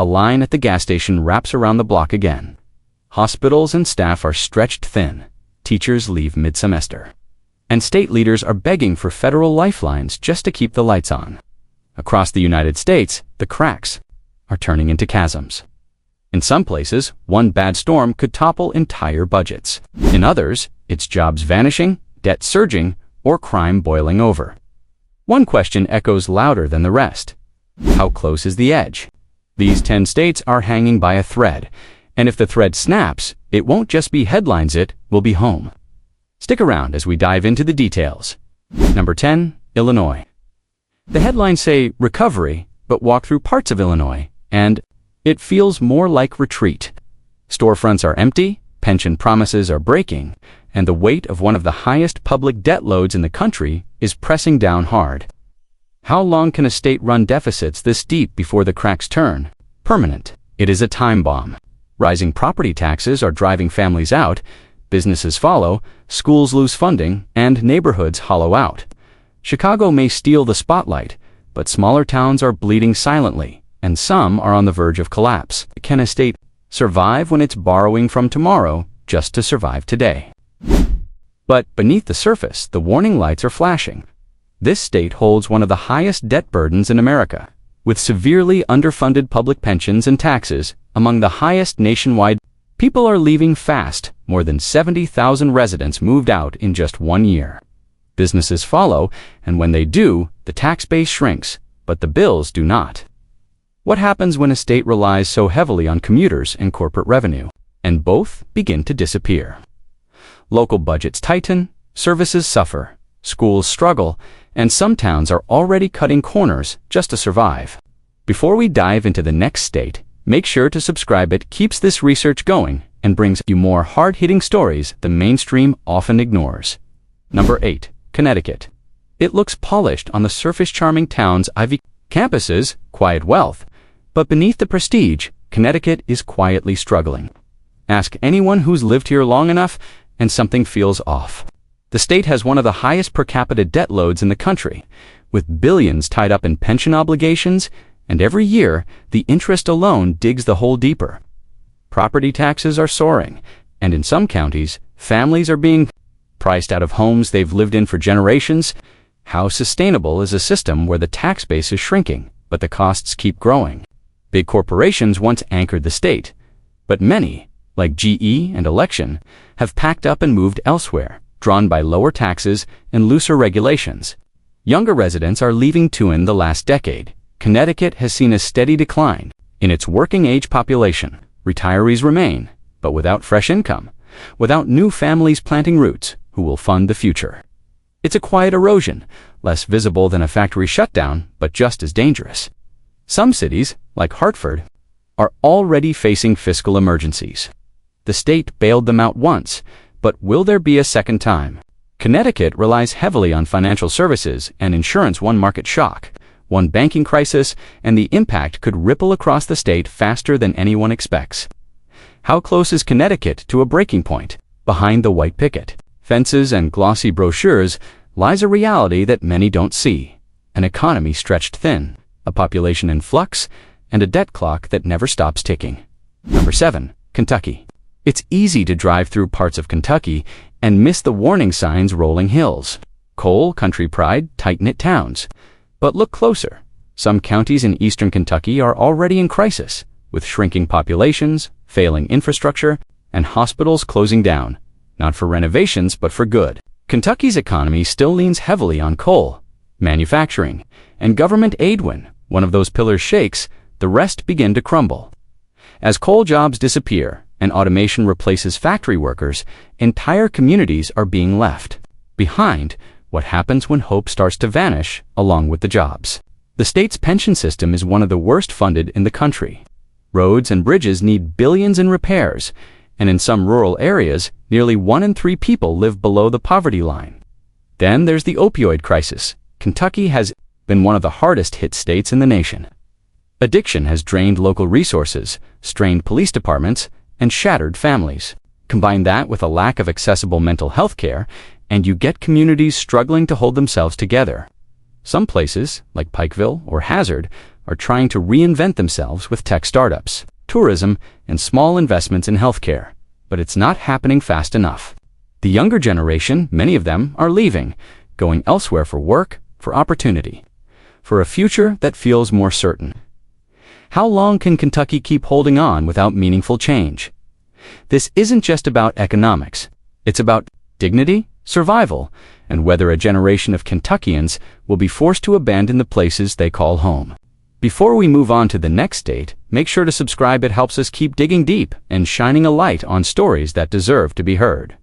a line at the gas station wraps around the block again. Hospitals and staff are stretched thin. Teachers leave mid-semester. And state leaders are begging for federal lifelines just to keep the lights on. Across the United States, the cracks are turning into chasms. In some places, one bad storm could topple entire budgets. In others, it's jobs vanishing, debt surging, or crime boiling over. One question echoes louder than the rest. How close is the edge? These 10 states are hanging by a thread, and if the thread snaps, it won't just be headlines, it will be home. Stick around as we dive into the details. Number 10, Illinois. The headlines say recovery, but walk through parts of Illinois, and it feels more like retreat. Storefronts are empty, pension promises are breaking, and the weight of one of the highest public debt loads in the country is pressing down hard. How long can a state run deficits this deep before the cracks turn permanent? It is a time bomb. Rising property taxes are driving families out, businesses follow, schools lose funding, and neighborhoods hollow out. Chicago may steal the spotlight, but smaller towns are bleeding silently, and some are on the verge of collapse. Can a state survive when it's borrowing from tomorrow just to survive today? But beneath the surface, the warning lights are flashing. This state holds one of the highest debt burdens in America, with severely underfunded public pensions and taxes among the highest nationwide. People are leaving fast. More than 70,000 residents moved out in just 1 year. Businesses follow, and when they do, the tax base shrinks, but the bills do not. What happens when a state relies so heavily on commuters and corporate revenue, and both begin to disappear? Local budgets tighten, services suffer, schools struggle, and some towns are already cutting corners just to survive. Before we dive into the next state, make sure to subscribe. It keeps this research going and brings you more hard-hitting stories the mainstream often ignores. Number 8, Connecticut. It looks polished on the surface, charming towns, Ivy campuses, quiet wealth, but beneath the prestige, Connecticut is quietly struggling. Ask anyone who's lived here long enough, and something feels off. The state has one of the highest per capita debt loads in the country, with billions tied up in pension obligations, and every year, the interest alone digs the hole deeper. Property taxes are soaring, and in some counties, families are being priced out of homes they've lived in for generations. How sustainable is a system where the tax base is shrinking, but the costs keep growing? Big corporations once anchored the state, but many, like GE and Election, have packed up and moved elsewhere, drawn by lower taxes and looser regulations. Younger residents are leaving too. In the last decade, Connecticut has seen a steady decline in its working-age population. Retirees remain, but without fresh income, without new families planting roots who will fund the future. It's a quiet erosion, less visible than a factory shutdown, but just as dangerous. Some cities, like Hartford, are already facing fiscal emergencies. The state bailed them out once, but will there be a second time? Connecticut relies heavily on financial services and insurance. One market shock, one banking crisis, and the impact could ripple across the state faster than anyone expects. How close is Connecticut to a breaking point? Behind the white picket fences and glossy brochures lies a reality that many don't see: an economy stretched thin, a population in flux, and a debt clock that never stops ticking. Number 7, Kentucky. It's easy to drive through parts of Kentucky and miss the warning signs: rolling hills, coal, country pride, tight-knit towns. But look closer. Some counties in eastern Kentucky are already in crisis, with shrinking populations, failing infrastructure, and hospitals closing down, not for renovations but for good. Kentucky's economy still leans heavily on coal, manufacturing, and government aid. When one of those pillars shakes, the rest begin to crumble. As coal jobs disappear and automation replaces factory workers, entire communities are being left behind. What happens when hope starts to vanish along with the jobs? The state's pension system is one of the worst funded in the country. Roads and bridges need billions in repairs, and in some rural areas, nearly 1 in 3 people live below the poverty line. Then there's the opioid crisis. Kentucky has been one of the hardest hit states in the nation. Addiction has drained local resources, strained police departments, and shattered families. Combine that with a lack of accessible mental health care, and you get communities struggling to hold themselves together. Some places, like Pikeville or Hazard, are trying to reinvent themselves with tech startups, tourism, and small investments in healthcare. But it's not happening fast enough. The younger generation, many of them, are leaving, going elsewhere for work, for opportunity, for a future that feels more certain. How long can Kentucky keep holding on without meaningful change? This isn't just about economics. It's about dignity, survival, and whether a generation of Kentuckians will be forced to abandon the places they call home. Before we move on to the next state, make sure to subscribe. It helps us keep digging deep and shining a light on stories that deserve to be heard.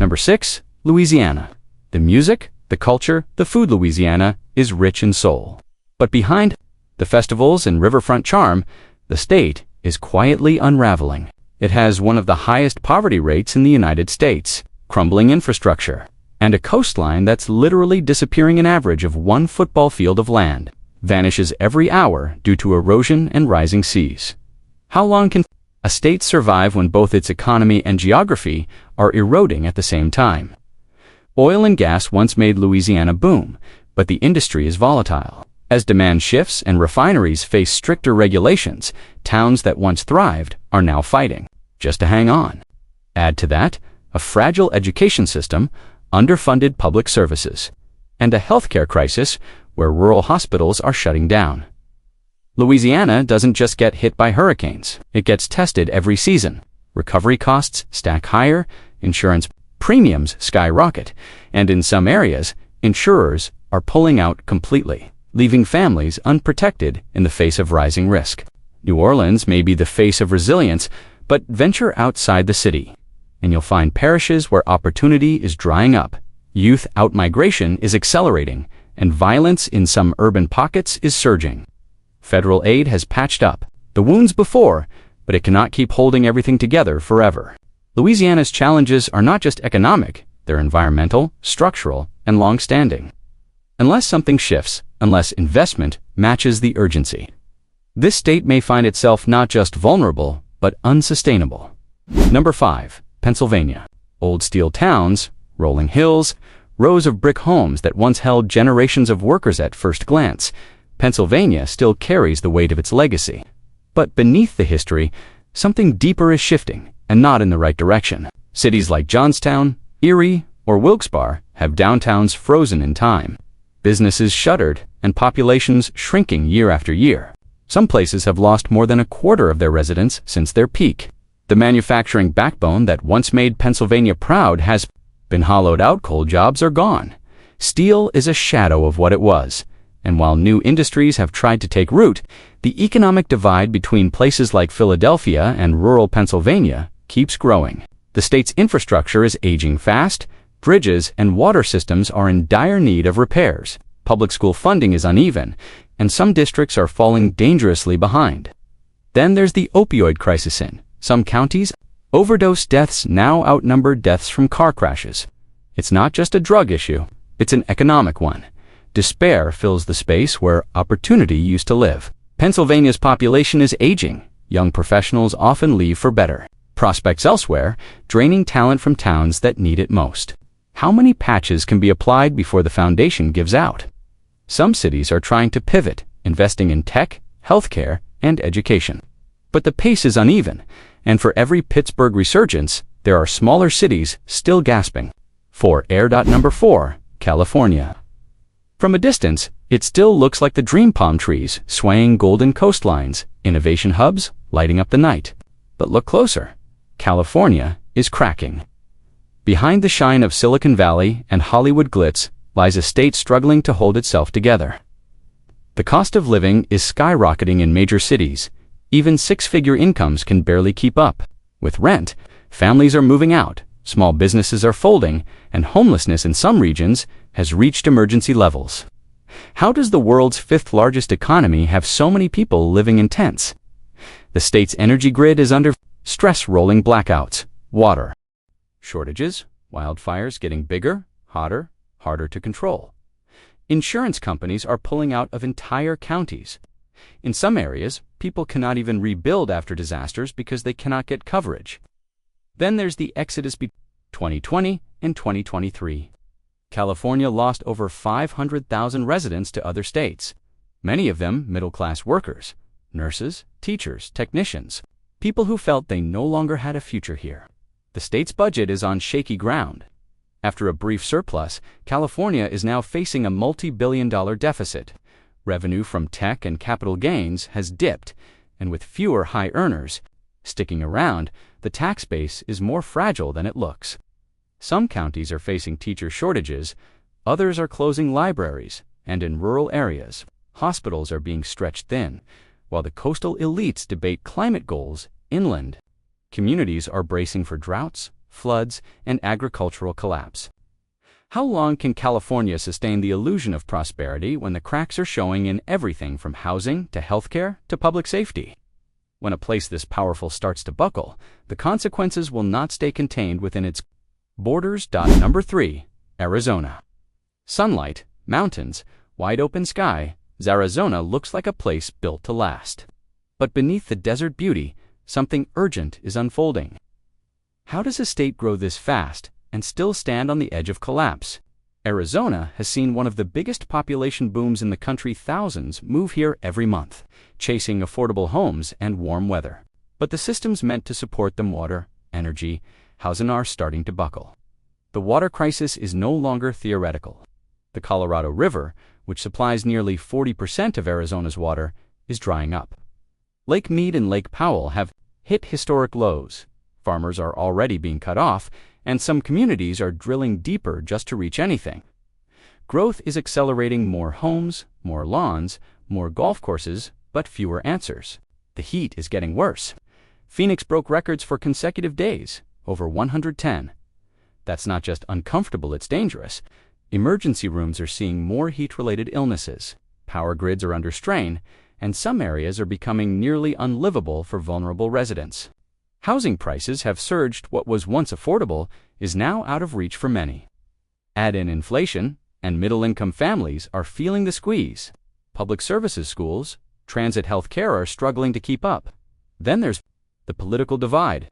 Number 6, Louisiana. The music, the culture, the food. Louisiana is rich in soul. But behind the festivals and riverfront charm, the state is quietly unraveling. It has one of the highest poverty rates in the United States, crumbling infrastructure, and a coastline that's literally disappearing. An average of 1 football field of land vanishes every hour due to erosion and rising seas. How long can a state survive when both its economy and geography are eroding at the same time? Oil and gas once made Louisiana boom, but the industry is volatile. As demand shifts and refineries face stricter regulations, towns that once thrived are now fighting just to hang on. Add to that a fragile education system, underfunded public services, and a healthcare crisis where rural hospitals are shutting down. Louisiana doesn't just get hit by hurricanes, it gets tested every season. Recovery costs stack higher, insurance premiums skyrocket, and in some areas, insurers are pulling out completely, leaving families unprotected in the face of rising risk. New Orleans may be the face of resilience, but venture outside the city, and you'll find parishes where opportunity is drying up, youth outmigration is accelerating, and violence in some urban pockets is surging. Federal aid has patched up the wounds before, but it cannot keep holding everything together forever. Louisiana's challenges are not just economic, they're environmental, structural, and long-standing. Unless something shifts, unless investment matches the urgency, this state may find itself not just vulnerable, but unsustainable. Number 5, Pennsylvania. Old steel towns, rolling hills, rows of brick homes that once held generations of workers. At first glance, Pennsylvania still carries the weight of its legacy. But beneath the history, something deeper is shifting, and not in the right direction. Cities like Johnstown, Erie, or Wilkes-Barre have downtowns frozen in time, businesses shuttered, and populations shrinking year after year. Some places have lost more than a quarter of their residents since their peak. The manufacturing backbone that once made Pennsylvania proud has been hollowed out. Coal jobs are gone. Steel is a shadow of what it was. And while new industries have tried to take root, the economic divide between places like Philadelphia and rural Pennsylvania keeps growing. The state's infrastructure is aging fast. Bridges and water systems are in dire need of repairs. Public school funding is uneven, and some districts are falling dangerously behind. Then there's the opioid crisis. In some counties, overdose deaths now outnumber deaths from car crashes. It's not just a drug issue, it's an economic one. Despair fills the space where opportunity used to live. Pennsylvania's population is aging. Young professionals often leave for better prospects elsewhere, draining talent from towns that need it most. How many patches can be applied before the foundation gives out? Some cities are trying to pivot, investing in tech, healthcare, and education. But the pace is uneven, and for every Pittsburgh resurgence, there are smaller cities still gasping. Number 4, California. From a distance, it still looks like the dream palm trees swaying golden coastlines, innovation hubs lighting up the night. But look closer. California is cracking. Behind the shine of Silicon Valley and Hollywood glitz lies a state struggling to hold itself together. The cost of living is skyrocketing in major cities. Even six-figure incomes can barely keep up. With rent, families are moving out, small businesses are folding, and homelessness in some regions has reached emergency levels. How does the world's fifth-largest economy have so many people living in tents? The state's energy grid is under stress. Rolling blackouts, water shortages, wildfires getting bigger, hotter, harder to control. Insurance companies are pulling out of entire counties. In some areas, people cannot even rebuild after disasters because they cannot get coverage. Then there's the exodus between 2020 and 2023. California lost over 500,000 residents to other states. Many of them middle-class workers, nurses, teachers, technicians, people who felt they no longer had a future here. The state's budget is on shaky ground. After a brief surplus, California is now facing a multi-billion-dollar deficit. Revenue from tech and capital gains has dipped, and with fewer high earners sticking around, the tax base is more fragile than it looks. Some counties are facing teacher shortages, others are closing libraries, and in rural areas, hospitals are being stretched thin, while the coastal elites debate climate goals inland. Communities are bracing for droughts, floods, and agricultural collapse. How long can California sustain the illusion of prosperity when the cracks are showing in everything from housing to healthcare to public safety? When a place this powerful starts to buckle, the consequences will not stay contained within its borders. Number 3. Arizona. Sunlight, mountains, wide open sky, Arizona looks like a place built to last. But beneath the desert beauty, something urgent is unfolding. How does a state grow this fast and still stand on the edge of collapse? Arizona has seen one of the biggest population booms in the country. Thousands move here every month, chasing affordable homes and warm weather. But the systems meant to support them, water, energy, housing, are starting to buckle. The water crisis is no longer theoretical. The Colorado River, which supplies nearly 40% of Arizona's water, is drying up. Lake Mead and Lake Powell have hit historic lows. Farmers are already being cut off, and some communities are drilling deeper just to reach anything. Growth is accelerating: more homes, more lawns, more golf courses, but fewer answers. The heat is getting worse. Phoenix broke records for consecutive days, over 110. That's not just uncomfortable, it's dangerous. Emergency rooms are seeing more heat-related illnesses. Power grids are under strain, and some areas are becoming nearly unlivable for vulnerable residents. Housing prices have surged. What was once affordable is now out of reach for many. Add in inflation, and middle-income families are feeling the squeeze. Public services, schools, transit, healthcare are struggling to keep up. Then there's the political divide.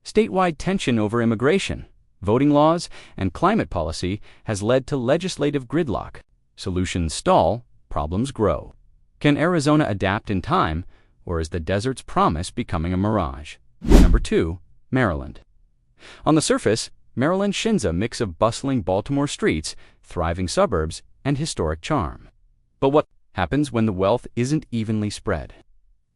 Statewide tension over immigration, voting laws, and climate policy has led to legislative gridlock. Solutions stall, problems grow. Can Arizona adapt in time, or is the desert's promise becoming a mirage? Number 2. Maryland. On the surface, Maryland shines a mix of bustling Baltimore streets, thriving suburbs, and historic charm. But what happens when the wealth isn't evenly spread?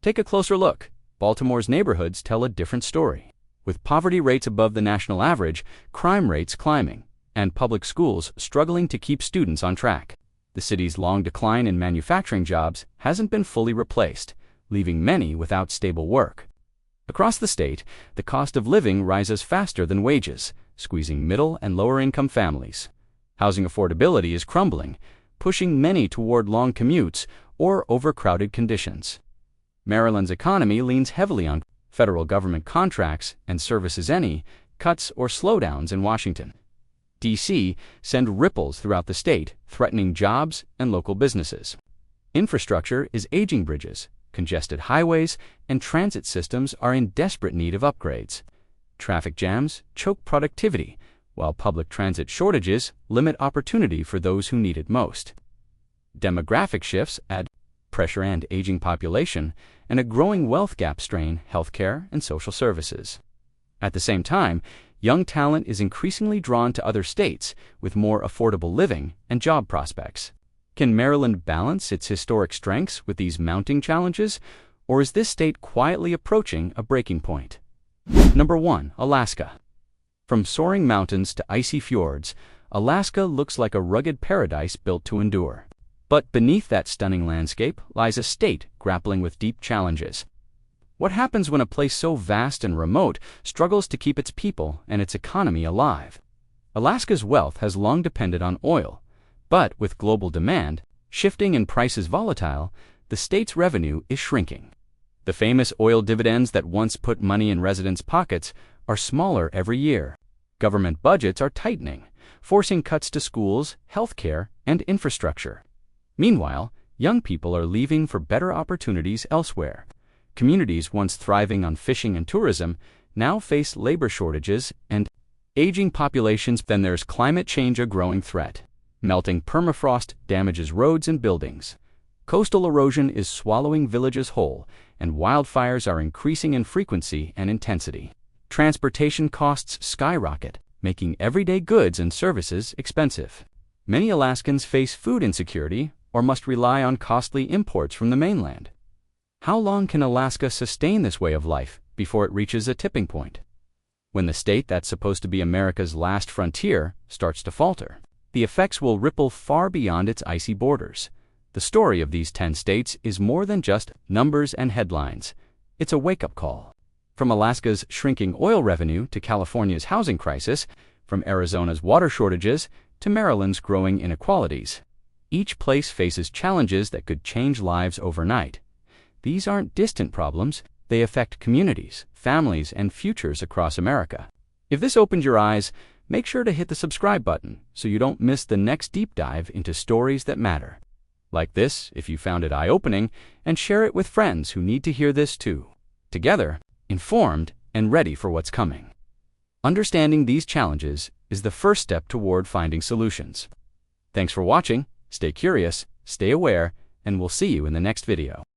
Take a closer look. Baltimore's neighborhoods tell a different story. With poverty rates above the national average, crime rates climbing, and public schools struggling to keep students on track. The city's long decline in manufacturing jobs hasn't been fully replaced, leaving many without stable work. Across the state, the cost of living rises faster than wages, squeezing middle and lower-income families. Housing affordability is crumbling, pushing many toward long commutes or overcrowded conditions. Maryland's economy leans heavily on federal government contracts and services. Any cuts or slowdowns in Washington, D.C. send ripples throughout the state, threatening jobs and local businesses. Infrastructure is aging. Bridges, congested highways, and transit systems are in desperate need of upgrades. Traffic jams choke productivity, while public transit shortages limit opportunity for those who need it most. Demographic shifts add pressure, and aging population and a growing wealth gap strain healthcare and social services. At the same time, young talent is increasingly drawn to other states with more affordable living and job prospects. Can Maryland balance its historic strengths with these mounting challenges, or is this state quietly approaching a breaking point? Number 1. Alaska. From soaring mountains to icy fjords, Alaska looks like a rugged paradise built to endure. But beneath that stunning landscape lies a state grappling with deep challenges. What happens when a place so vast and remote struggles to keep its people and its economy alive? Alaska's wealth has long depended on oil, but with global demand shifting and prices volatile, the state's revenue is shrinking. The famous oil dividends that once put money in residents' pockets are smaller every year. Government budgets are tightening, forcing cuts to schools, healthcare, and infrastructure. Meanwhile, young people are leaving for better opportunities elsewhere. Communities once thriving on fishing and tourism now face labor shortages and aging populations. Then there's climate change, a growing threat. Melting permafrost damages roads and buildings. Coastal erosion is swallowing villages whole, and wildfires are increasing in frequency and intensity. Transportation costs skyrocket, making everyday goods and services expensive. Many Alaskans face food insecurity or must rely on costly imports from the mainland. How long can Alaska sustain this way of life before it reaches a tipping point? When the state that's supposed to be America's last frontier starts to falter, the effects will ripple far beyond its icy borders. The story of these 10 states is more than just numbers and headlines. It's a wake-up call. From Alaska's shrinking oil revenue to California's housing crisis, from Arizona's water shortages to Maryland's growing inequalities, each place faces challenges that could change lives overnight. These aren't distant problems. They affect communities, families, and futures across America. If this opened your eyes, make sure to hit the subscribe button so you don't miss the next deep dive into stories that matter. Like this if you found it eye-opening, and share it with friends who need to hear this too. Together, informed and ready for what's coming. Understanding these challenges is the first step toward finding solutions. Thanks for watching, stay curious, stay aware, and we'll see you in the next video.